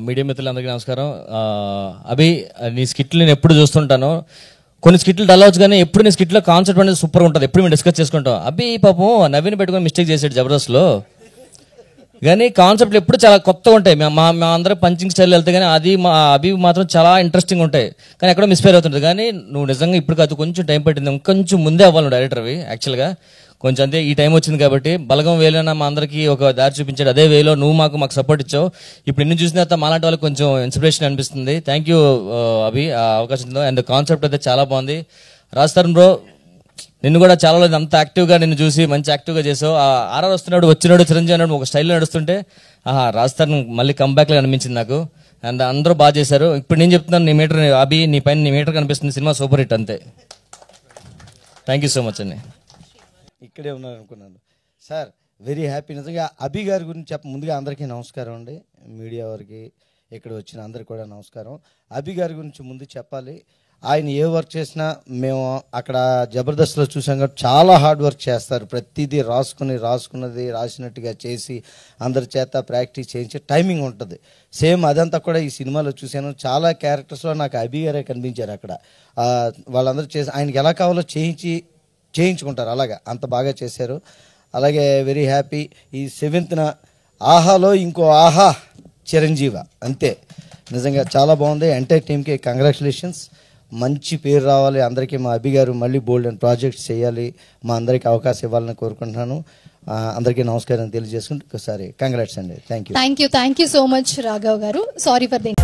Media మిత్రులందరికీ నమస్కారం. అభి, నీ స్కిట్లు నేను ఎప్పుడు చూస్తుంటాను. కొన్ని స్కిట్లు డల్ అవచ్చు కానీ ఎప్పుడు నీ స్కిట్లో కాన్సెప్ట్ అనేది సూపర్ ఉంటుంది. ఎప్పుడు మేము డిస్కస్ చేసుకుంటాం. అభి పాపం నవీన్ పెట్టుకొని మిస్టేక్ చేసాడు జబర్దస్త్లో, కానీ కాన్సెప్ట్లు ఎప్పుడు చాలా కొత్తగా ఉంటాయి. మా అందరం పంచింగ్ స్టైల్ వెళ్తే కానీ అది అభి మాత్రం చాలా ఇంట్రెస్టింగ్ ఉంటాయి, కానీ ఎక్కడో మిస్ఫైర్ అవుతుంది. కానీ నువ్వు నిజంగా ఇప్పుడు కాదు, కొంచెం టైం పట్టింది, ఇంకొంచెం ముందే అవ్వాలి డైరెక్టర్ అవి. యాక్చువల్గా కొంచెం అంతే, ఈ టైం వచ్చింది కాబట్టి బలగం వేలోనా మా అందరికీ ఒక దారి చూపించాడు. అదే వేలో నువ్వు మాకు సపోర్ట్ ఇచ్చావు. ఇప్పుడు నిన్ను చూసిన తర్వాత మాలాంటి వాళ్ళకి కొంచెం ఇన్స్పిరేషన్ అనిపిస్తుంది. థ్యాంక్ యూ అభి, ఆ అవకాశంతో. అండ్ కాన్సెప్ట్ అయితే చాలా బాగుంది. రాజ్ బ్రో, నిన్ను కూడా చాలా రోజు అంత యాక్టివ్గా నిన్ను చూసి మంచి యాక్టివ్గా చేసావు. ఆర్ఆర్ వస్తున్నాడు, వచ్చినాడు చిరంజీవి అన్నాడు, ఒక స్టైల్లో నడుస్తుంటే రాజ్ మళ్ళీ కంబ్యాక్లో అనిపించింది నాకు. అండ్ అందరూ బాగా చేశారు. ఇప్పుడు నేను చెప్తున్నాను, నీ మీటర్ అభి, నీ పైన నీ మీటర్ కనిపిస్తుంది. సినిమా సూపర్ హిట్ అంతే. థ్యాంక్ యూ సో మచ్ అండి. ఇక్కడే ఉన్నారు అనుకున్నాను సార్. Very happy. నిజంగా అభి గారి గురించి ముందుగా అందరికీ నమస్కారం అండి. మీడియా వారికి, ఇక్కడ వచ్చిన అందరికి కూడా నమస్కారం. అభి గారి గురించి ముందు చెప్పాలి. ఆయన ఏ వర్క్ చేసినా మేము అక్కడ జబర్దస్త్లో చూసాం కాబట్టి చాలా హార్డ్ వర్క్ చేస్తారు. ప్రతిదీ రాసుకున్నది రాసినట్టుగా చేసి అందరి చేత ప్రాక్టీస్ చేయించి టైమింగ్ ఉంటుంది. సేమ్ అదంతా కూడా ఈ సినిమాలో చూశాను. చాలా క్యారెక్టర్స్లో నాకు అభి గారే కనిపించారు. అక్కడ వాళ్ళందరూ చేసి ఆయనకి ఎలా కావాలో చేయించుకుంటారు. అలాగా అంత బాగా చేశారు. అలాగే వెరీ హ్యాపీ. ఈ 7th ఆహాలో ఇంకో ఆహా చిరంజీవ అంతే. నిజంగా చాలా బాగుంది. ఎంటైర్ టీమ్కి కంగ్రాచులేషన్స్. మంచి పేరు రావాలి అందరికీ. మా అభి గారు మళ్ళీ బోల్డ్ అండ్ ప్రాజెక్ట్స్ చేయాలి, మా అందరికీ అవకాశం ఇవ్వాలని కోరుకుంటున్నాను. అందరికీ నమస్కారం తెలియజేసుకుంటూ ఒకసారి కంగ్రాట్స్ అండి. Thank you so much Raghav గారు. Sorry for the